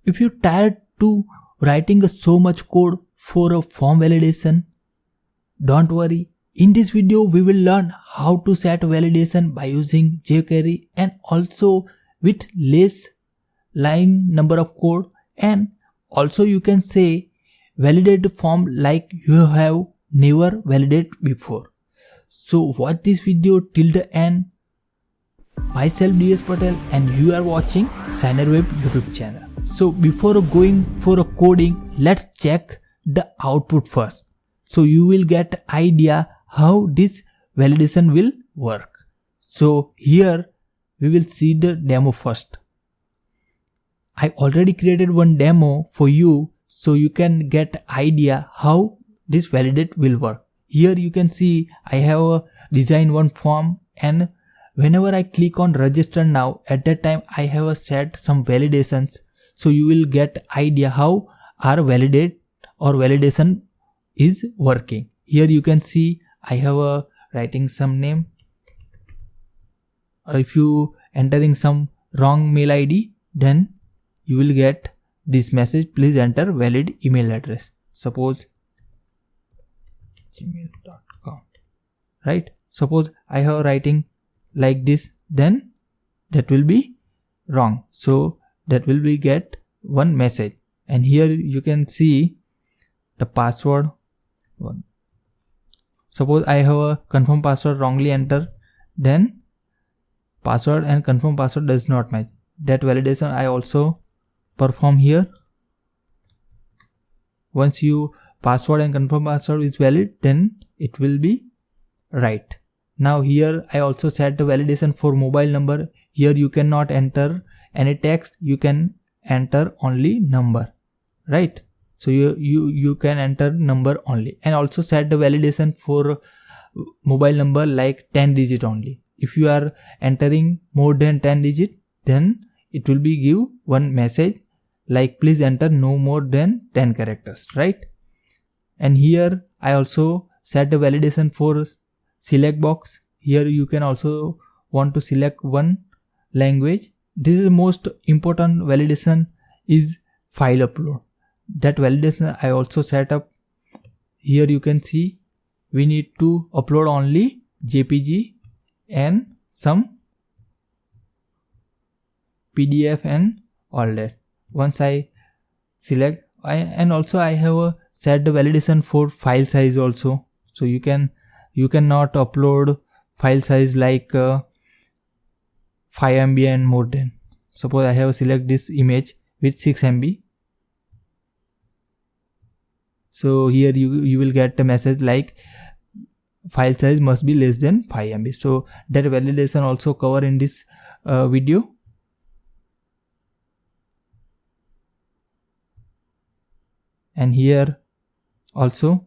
if you tired to writing so much code for a form validation, don't worry. In this video, we will learn how to set validation by using jQuery and also with less line number of code, and also you can say validate the form like you have never validated before. So watch this video till the end. Myself DS Patel and you are watching Shinerweb YouTube channel. So before going for a coding, let's check the output first. So you will get idea how this validation will work. So here we will see the demo first. I already created one demo for you so you can get idea how this validate will work. Here you can see I have designed one form, and whenever I click on register now, at that time I have set some validations. So you will get idea how our validate or validation is working. Here you can see I have writing some name, or if you entering some wrong mail ID, then you will get this message, please enter valid email address, suppose gmail.com, right? Suppose I have writing like this, then that will be wrong, so that will be get one message. And here you can see the password one. Suppose I have a confirm password wrongly enter, then password and confirm password does not match. That validation I also perform here. Once you password and confirm password is valid, then it will be right. Now here I also set the validation for mobile number. Here you cannot enter any text, you can enter only number, right? So you can enter number only, and also set the validation for mobile number like 10 digit only. If you are entering more than 10 digit, then it will be give one message like please enter no more than 10 characters, right? And here I also set the validation for select box. Here you can also want to select one language. This is the most important validation is file upload. That validation I also set up. Here you can see we need to upload only JPG and some PDF and all that. Once I select, and also I have set the validation for file size also. So you cannot upload file size like 5 MB and more than. Suppose I have select this image with 6 MB. So here you will get a message like file size must be less than 5 MB. So that validation also cover in this video. And here also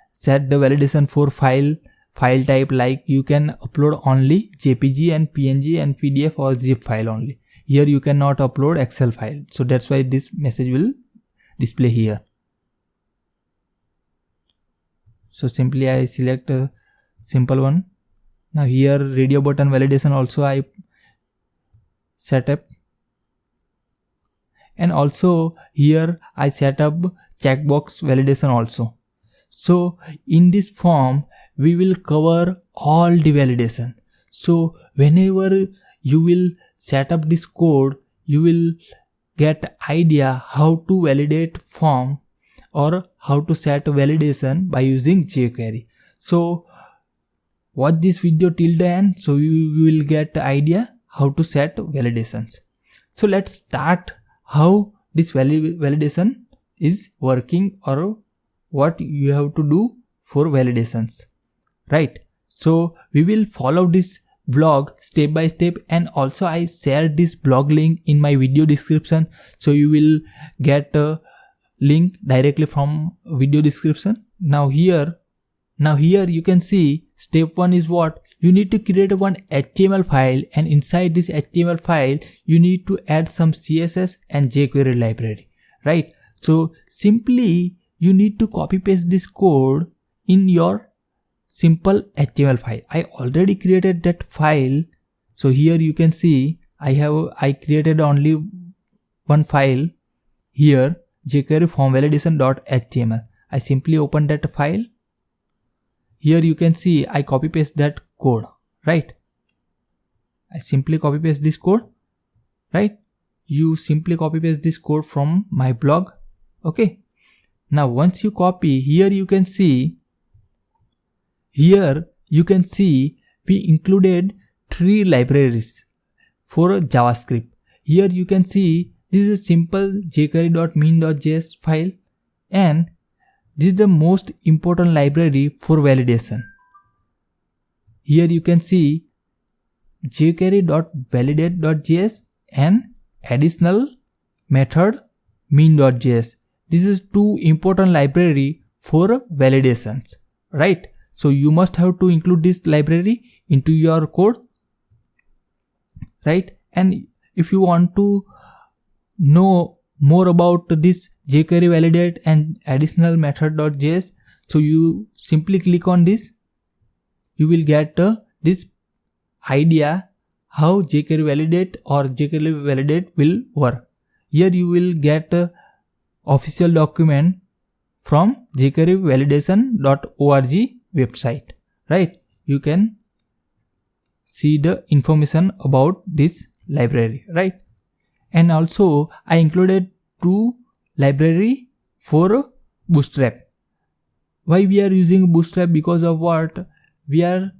set the validation for file type, like you can upload only JPG and PNG and PDF or zip file only. Here you cannot upload Excel file, so that's why this message will display here. So simply I select a simple one. Now here radio button validation also I set up, and also here I set up checkbox validation also. So in this form we will cover all the validation. So whenever you will set up this code, you will get idea how to validate form or how to set validation by using jQuery. So watch this video till the end, so you will get idea how to set validations. So let's start how this validation is working or what you have to do for validations, right? So we will follow this blog step by step, and also I shared this blog link in my video description, so you will get a link directly from video description. Now here you can see step 1 is what you need to create one HTML file, and inside this HTML file you need to add some CSS and jQuery library, right? So simply you need to copy paste this code in your simple HTML file. I already created that file, so here you can see I created only one file here, jQuery form validation.html. I simply open that file. Here you can see I copy paste that code, right? I simply copy paste this code, right? You simply copy paste this code from my blog. Okay. Now once you copy, here you can see we included 3 libraries for JavaScript. Here you can see this is a simple jQuery.mean.js file, and this is the most important library for validation. Here you can see jQuery.validate.js and additional method mean.js. This is 2 important library for validations, right? So you must have to include this library into your code, right? And if you want to know more about this jQuery validate and additional method.js, so you simply click on this. You will get this idea how jQuery validate or jQuery validate will work. Here you will get official document from jQueryvalidation.org website, right? You can see the information about this library, right? And also I included 2 library for Bootstrap. Why we are using Bootstrap? Because of what? We are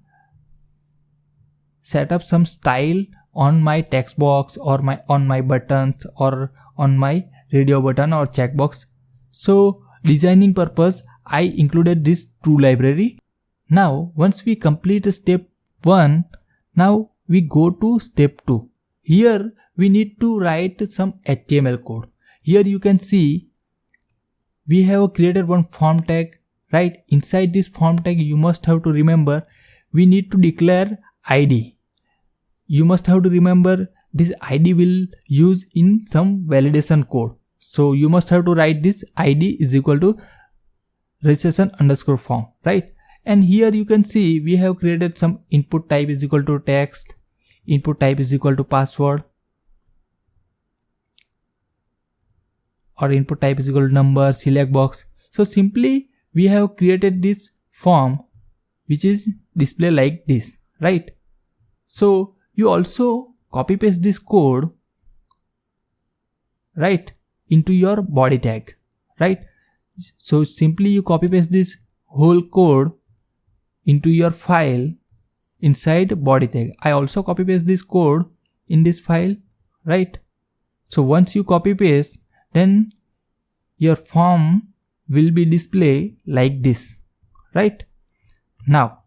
set up some style on my text box or on my buttons or on my radio button or checkbox. So designing purpose I included this 2 library. Now once we complete step 1, now we go to step 2. Here we need to write some HTML code. Here you can see we have created one form tag, right? Inside this form tag you must have to remember we need to declare ID. You must have to remember this ID will use in some validation code. So you must have to write this ID is equal to registration_form, right? And here you can see we have created some input type is equal to text, input type is equal to password, or input type is equal to number, select box. So simply we have created this form which is display like this, right? So you also copy paste this code, right, into your body tag, right? So simply you copy paste this whole code into your file inside body tag. I also copy paste this code in this file, right? So once you copy paste, then your form will be displayed like this, right? Now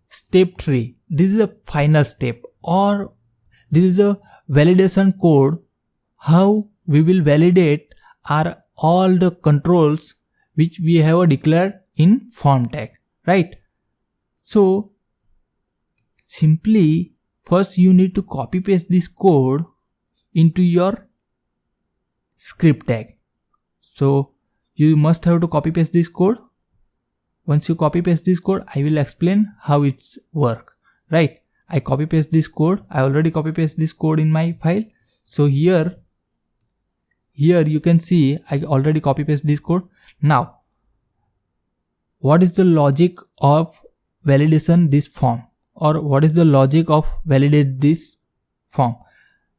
step 3, this is a final step, or this is a validation code. How we will validate are all the controls which we have declared in form tag, right? So simply first you need to copy paste this code into your script tag. So you must have to copy paste this code. Once you copy paste this code, I will explain how it's work, right? I copy paste this code. I already copy paste this code in my file. So here you can see I already copy paste this code. Now what is the logic of validation this form, or what is the logic of validate this form?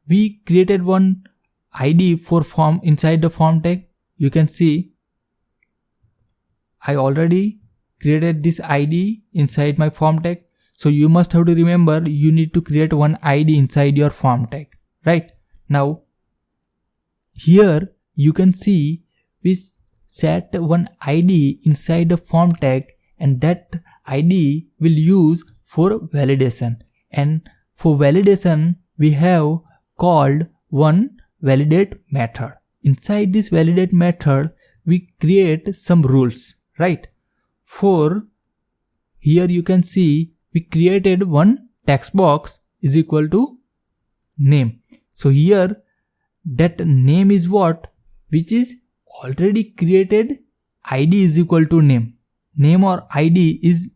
We created one ID for form inside the form tag. You can see I already created this ID inside my form tag. So you must have to remember you need to create one ID inside your form tag, right? Now here you can see we set one ID inside the form tag, and that ID will use for validation. And for validation we have called one validate method. Inside this validate method we create some rules, right? For here you can see we created one text box is equal to name. So here that name is what? Which is already created ID is equal to name. Name or ID is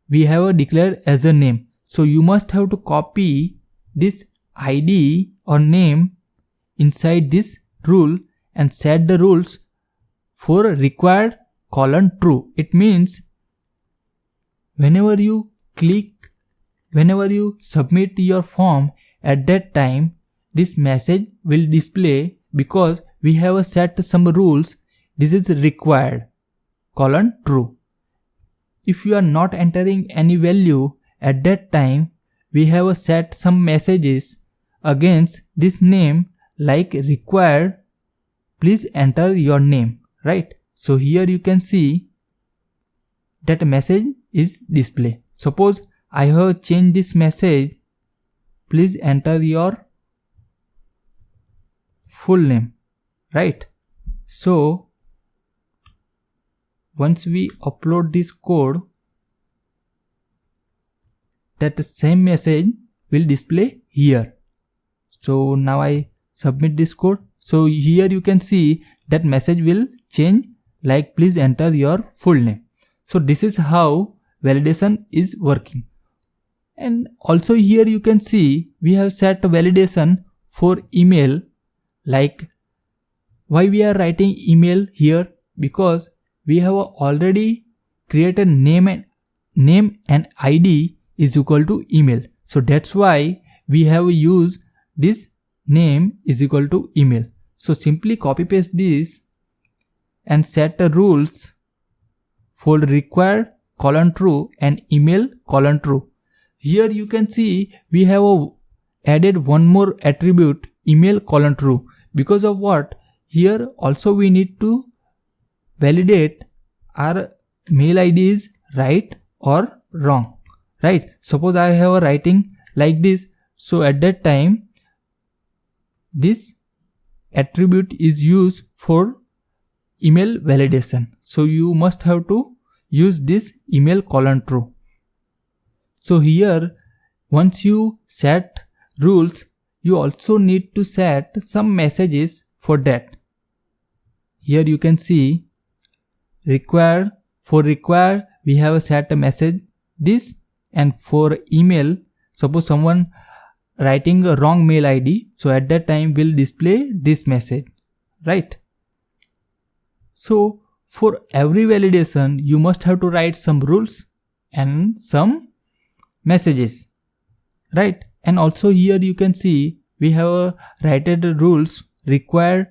we have declared as a name. So you must have to copy this ID or name inside this rule and set the rules for required true. It means whenever you submit your form, at that time this message will display because we have set some rules. This is required true. If you are not entering any value, at that time we have set some messages against this name like required, please enter your name, right? So here you can see that message is display. Suppose I have changed this message, please enter your full name, right? So once we upload this code, that same message will display here. So now I submit this code. So here you can see that message will change like please enter your full name. So this is how validation is working. And also here you can see we have set validation for email. Like why we are writing email here? Because we have already created name and ID is equal to email. So that's why we have used this name is equal to email. So simply copy paste this and set the rules for required true and email true. Here you can see we have added one more attribute, email true. Because of what? Here also we need to validate our mail ID is right or wrong, right? Suppose I have a writing like this, so at that time this attribute is used for email validation. So you must have to use this email true. So here once you set rules, you also need to set some messages for that. Here you can see required, for required we have set a message this, and for email, suppose someone writing a wrong mail ID, so at that time will display this message, right? So for every validation you must have to write some rules and some messages, right? And also here you can see we have written rules required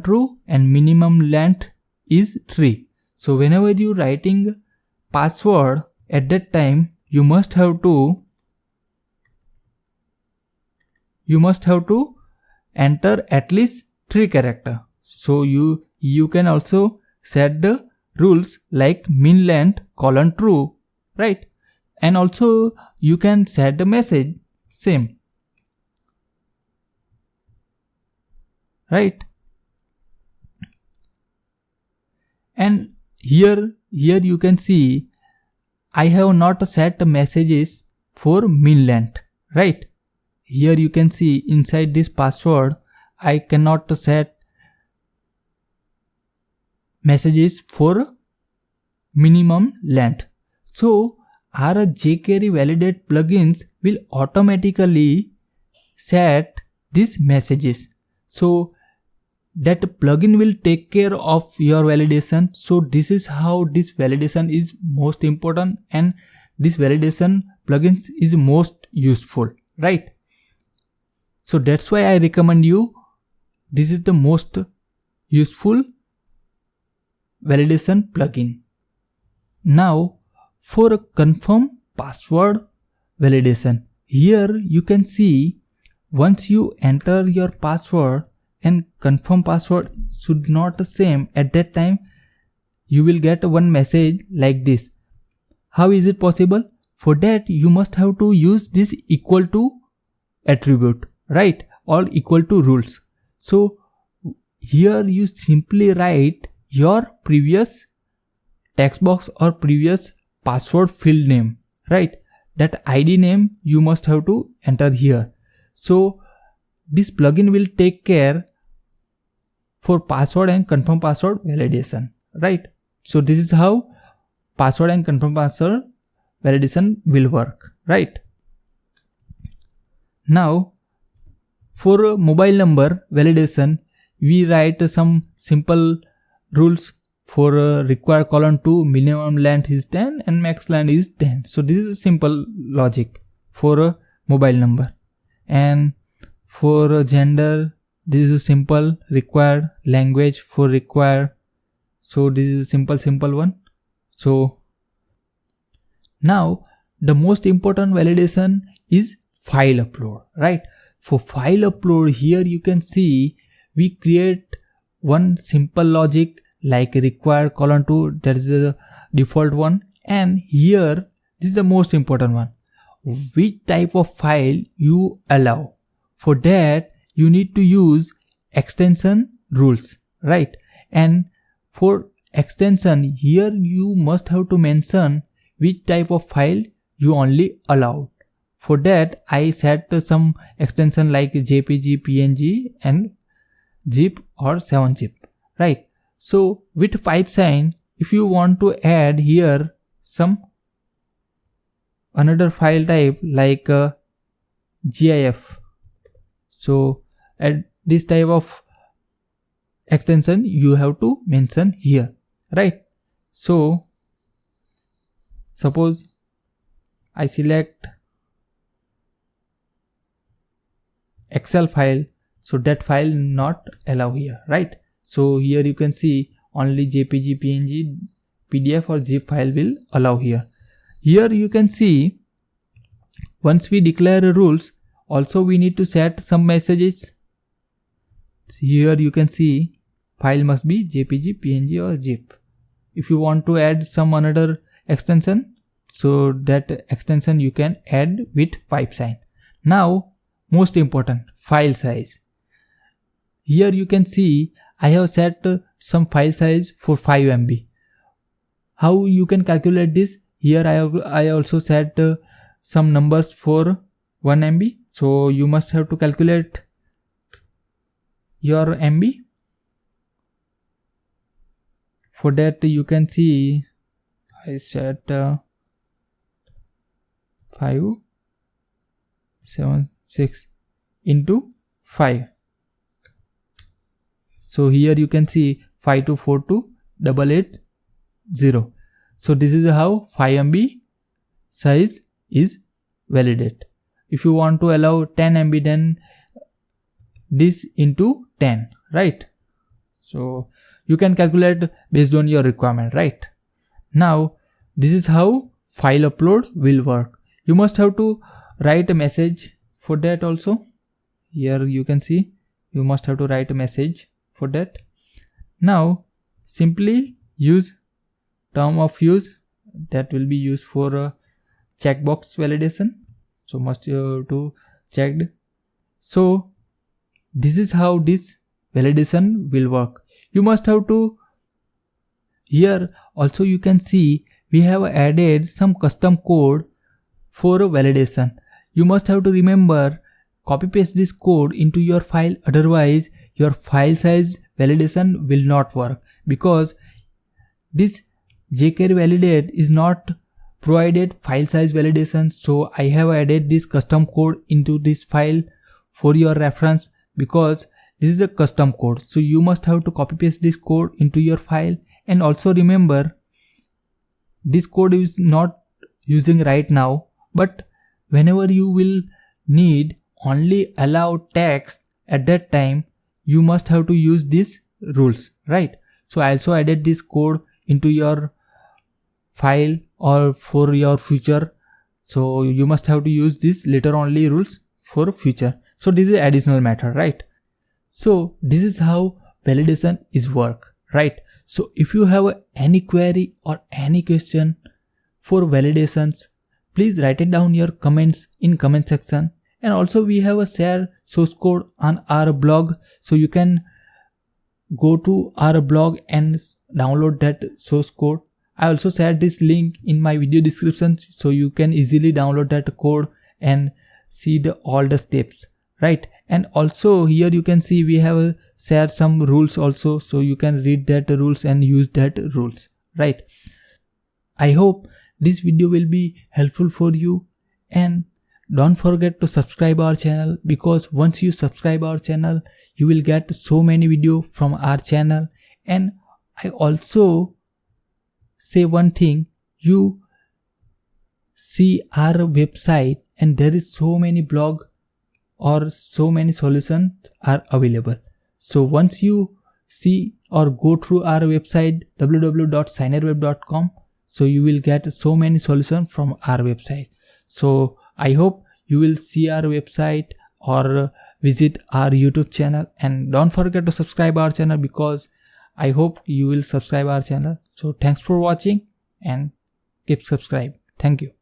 true and minimum length is 3. So whenever you writing password, at that time you must have to enter at least 3 characters. So you can also set the rules like min length true, right? And also you can set the message same, right? And here you can see I have not set messages for min length, right? Here you can see inside this password I cannot set messages for minimum length. So our jQuery validate plugins will automatically set these messages. So that plugin will take care of your validation. So this is how this validation is most important, and this validation plugins is most useful, right? So that's why I recommend you, this is the most useful validation plugin. Now for a confirm password validation, here you can see once you enter your password and confirm password should not the same, at that time you will get one message like this. How is it possible? For that you must have to use this equal to attribute, right? Or equal to rules. So here you simply write your previous text box or previous password field name, right? That ID name you must have to enter here. So this plugin will take care for password and confirm password validation, right? So this is how password and confirm password validation will work, right? Now for a mobile number validation, we write some simple rules. For require colon 2, minimum length is 10 and max length is 10. So this is a simple logic for a mobile number. And for gender, this is a simple required language for require. So this is a simple one. So now the most important validation is file upload, right? For file upload, here you can see we create one simple logic like require colon 2, that is the default one. And here this is the most important one, which type of file you allow. For that you need to use extension rules, right? And for extension, here you must have to mention which type of file you only allow. For that I set some extension like JPG, PNG and zip or 7-zip, right? So with pipe sign, if you want to add here some another file type like GIF, so at this type of extension you have to mention here, right? So suppose I select Excel file, so that file not allow here, right? So here you can see only JPG, PNG, PDF or zip file will allow here. Here you can see once we declare rules, also we need to set some messages. So here you can see file must be JPG, PNG or zip. If you want to add some another extension, so that extension you can add with pipe sign. Now most important, file size. Here you can see I have set some file size for 5 MB. How you can calculate this? Here I also set some numbers for 1 MB. So you must have to calculate your MB. For that you can see I set 576 into 5. So here you can see 52428880. So this is how 5 MB size is validated. If you want to allow 10 MB, then this into 10, right? So you can calculate based on your requirement, right? Now this is how file upload will work. You must have to write a message for that also. Here you can see you must have to write a message for that. Now simply use term of use that will be used for a checkbox validation. So must have to checked. So this is how this validation will work. You must have to, here also you can see we have added some custom code for a validation. You must have to remember, copy paste this code into your file, otherwise your file size validation will not work, because this jQuery validate is not provided file size validation. So I have added this custom code into this file for your reference, because this is a custom code. So you must have to copy paste this code into your file. And also remember, this code is not using right now, but whenever you will need only allow text at that time, you must have to use these rules, right? So I also added this code into your file or for your future. So you must have to use this later only rules for future. So this is additional method, right? So this is how validation is work, right? So if you have any query or any question for validations, please write it down your comments in comment section. And also we have a share source code on our blog, so you can go to our blog and download that source code. I also shared this link in my video description, so you can easily download that code and see all the steps, right? And also here you can see we have shared some rules also, so you can read that rules and use that rules, right? I hope this video will be helpful for you, And don't forget to subscribe our channel, because once you subscribe our channel, you will get so many videos from our channel. And I also say one thing, you see our website and there is so many blog or so many solutions are available. So once you see or go through our website www.shinerweb.com, so you will get so many solutions from our website. So I hope you will see our website or visit our YouTube channel, and don't forget to subscribe our channel, because I hope you will subscribe our channel. So thanks for watching and keep subscribe. Thank you.